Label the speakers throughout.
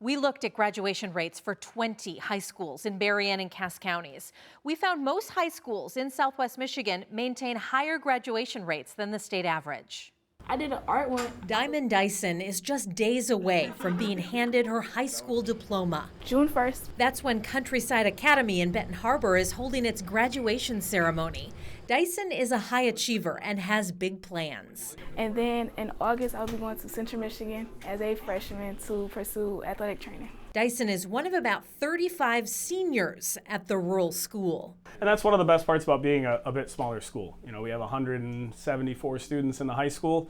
Speaker 1: We looked at graduation rates for 20 high schools in Berrien and Cass counties. We found most high schools in Southwest Michigan maintain higher graduation rates than the state average.
Speaker 2: I did an art one.
Speaker 1: Diamond Dyson is just days away from being handed her high school diploma.
Speaker 2: June 1st.
Speaker 1: That's when Countryside Academy in Benton Harbor is holding its graduation ceremony. Dyson is a high achiever and has big plans.
Speaker 2: And then in August, I'll be going to Central Michigan as a freshman to pursue athletic training.
Speaker 1: Dyson is one of about 35 seniors at the rural school.
Speaker 3: And that's one of the best parts about being a bit smaller school. You know, we have 174 students in the high school.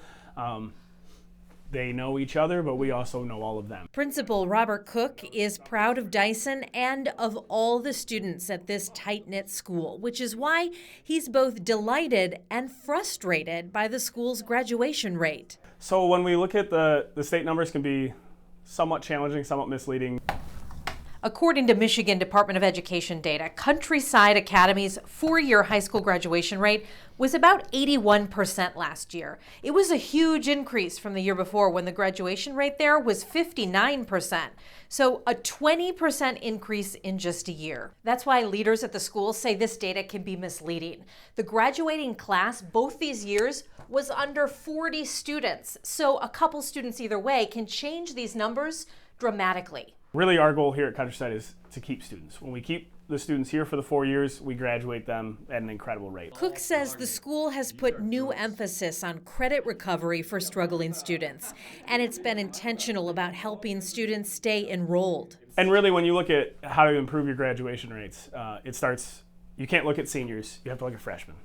Speaker 3: They know each other, but we also know all of them.
Speaker 1: Principal Robert Cook is proud of Dyson and of all the students at this tight-knit school, which is why he's both delighted and frustrated by the school's graduation rate.
Speaker 3: So when we look at the state numbers can be somewhat challenging, somewhat misleading.
Speaker 1: According to Michigan Department of Education data, Countryside Academy's four-year high school graduation rate was about 81% last year. It was a huge increase from the year before when the graduation rate there was 59%. So a 20% increase in just a year. That's why leaders at the school say this data can be misleading. The graduating class both these years was under 40 students. So a couple students either way can change these numbers dramatically.
Speaker 3: Really, our goal here at Countryside is to keep students. When we keep the students here for the 4 years, we graduate them at an incredible rate.
Speaker 1: Cook says the school has put new emphasis on credit recovery for struggling students, and it's been intentional about helping students stay enrolled.
Speaker 3: And really, when you look at how to improve your graduation rates, it starts, you can't look at seniors, you have to look at freshmen.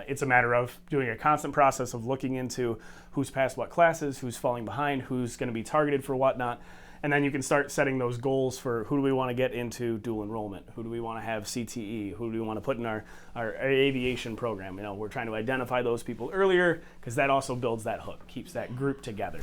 Speaker 3: It's a matter of doing a constant process of looking into who's passed what classes, who's falling behind, who's going to be targeted for whatnot. And then you can start setting those goals for who do we want to get into dual enrollment, who do we want to have CTE, who do we want to put in our aviation program. You know, we're trying to identify those people earlier because that also builds that hook, keeps that group together.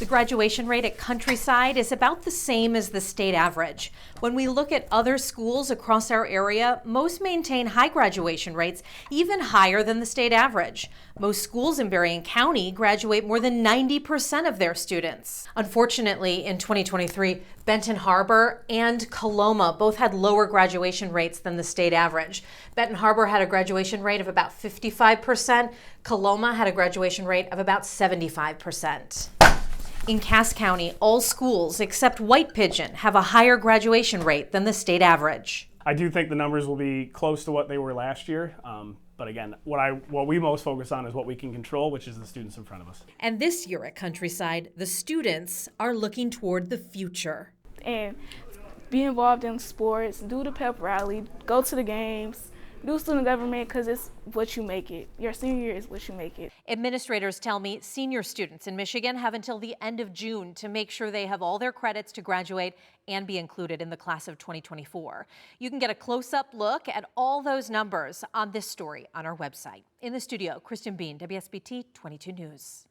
Speaker 1: The graduation rate at Countryside is about the same as the state average. When we look at other schools across our area, most maintain high graduation rates, even higher than the state average. Most schools in Berrien County graduate more than 90% of their students. Unfortunately, in 2023, Benton Harbor and Coloma both had lower graduation rates than the state average. Benton Harbor had a graduation rate of about 55%. Coloma had a graduation rate of about 75%. In Cass County, all schools except White Pigeon have a higher graduation rate than the state average.
Speaker 3: I do think the numbers will be close to what they were last year. But again, what we most focus on is what we can control, which is the students in front of us.
Speaker 1: And this year at Countryside, the students are looking toward the future.
Speaker 2: And be involved in sports, do the pep rally, go to the games, do student government because it's what you make it. Your senior year is what you make it.
Speaker 1: Administrators tell me senior students in Michigan have until the end of June to make sure they have all their credits to graduate and be included in the class of 2024. You can get a close-up look at all those numbers on this story on our website. In the studio, Kristen Bean, WSBT 22 News.